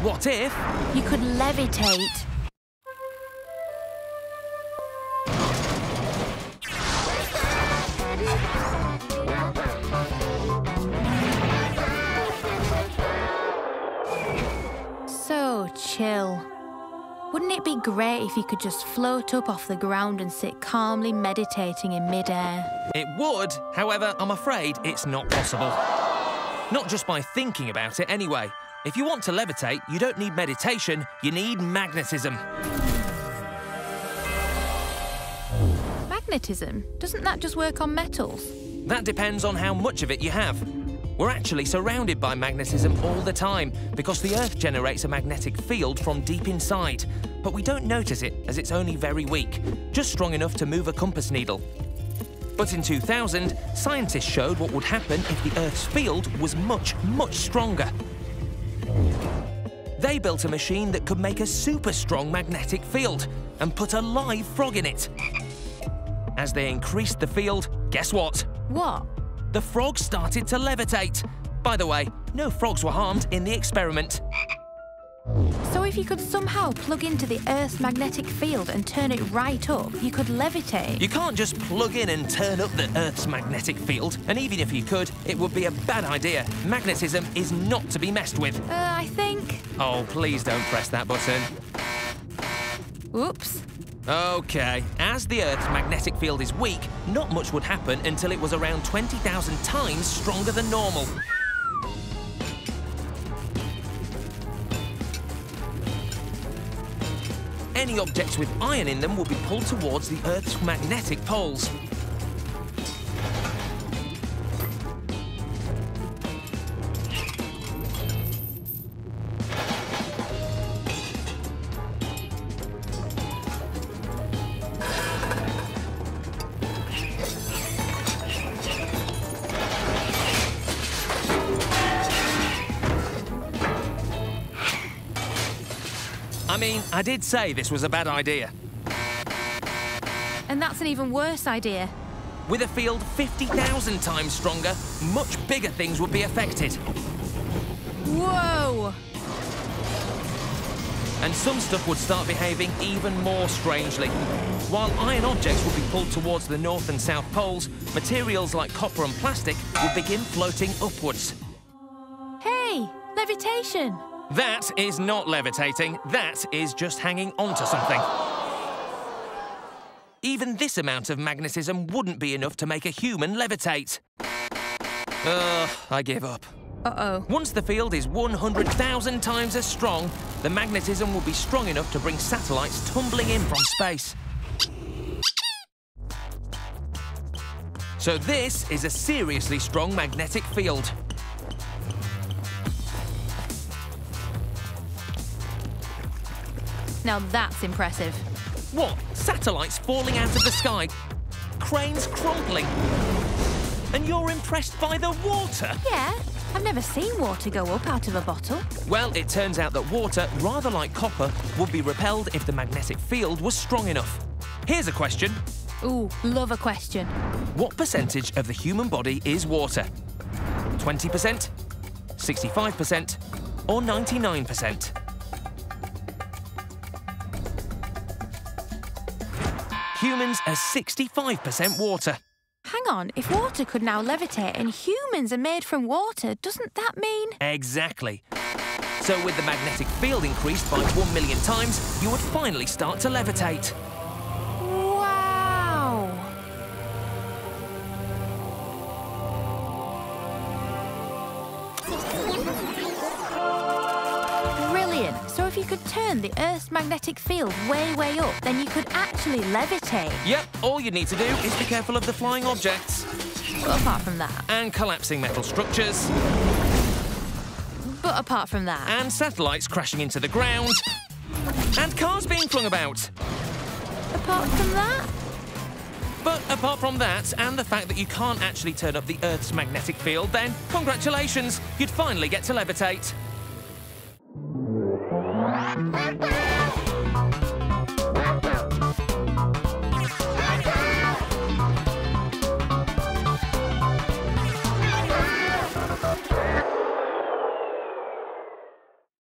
What if you could levitate? So chill. Wouldn't it be great if you could just float up off the ground and sit calmly meditating in mid-air? it would? However, I'm afraid it's not possible. Not just by thinking about it anyway. If you want to levitate, you don't need meditation, you need magnetism. Magnetism? Doesn't that just work on metals? That depends on how much of it you have. We're actually surrounded by magnetism all the time because the Earth generates a magnetic field from deep inside. But we don't notice it as it's only very weak, just strong enough to move a compass needle. But in 2000, scientists showed what would happen if the Earth's field was much, much stronger. They built a machine that could make a super strong magnetic field and put a live frog in it. As they increased the field, guess what? What? The frog started to levitate. By the way, no frogs were harmed in the experiment. So if you could somehow plug into the Earth's magnetic field and turn it right up, you could levitate? You can't just plug in and turn up the Earth's magnetic field, and even if you could, it would be a bad idea. Magnetism is not to be messed with. I think... Oh, please don't press that button. Whoops. Okay, as the Earth's magnetic field is weak, not much would happen until it was around 20,000 times stronger than normal. Any objects with iron in them would be pulled towards the Earth's magnetic poles. I mean, I did say this was a bad idea. And that's an even worse idea. With a field 50,000 times stronger, much bigger things would be affected. Whoa! And some stuff would start behaving even more strangely. While iron objects would be pulled towards the North and South poles, materials like copper and plastic would begin floating upwards. Hey, levitation! That is not levitating, that is just hanging onto something. Even this amount of magnetism wouldn't be enough to make a human levitate. I give up. Uh-oh. Once the field is 100,000 times as strong, the magnetism will be strong enough to bring satellites tumbling in from space. So this is a seriously strong magnetic field. Now that's impressive. What? Satellites falling out of the sky? Cranes crumpling? And you're impressed by the water? Yeah, I've never seen water go up out of a bottle. Well, it turns out that water, rather like copper, would be repelled if the magnetic field was strong enough. Here's a question. Ooh, love a question. What percentage of the human body is water? 20%? 65%? Or 99%? Humans are 65% water. Hang on, if water could now levitate and humans are made from water, doesn't that mean... Exactly. So with the magnetic field increased by 1 million times, you would finally start to levitate. Wow! Brilliant. So if you could turn the Earth's magnetic field way, way up, then you could actually levitate. Yep, all you need to do is be careful of the flying objects. But apart from that... And collapsing metal structures. But apart from that... And satellites crashing into the ground. And cars being flung about. Apart from that... But apart from that, and the fact that you can't actually turn up the Earth's magnetic field, then congratulations, you'd finally get to levitate.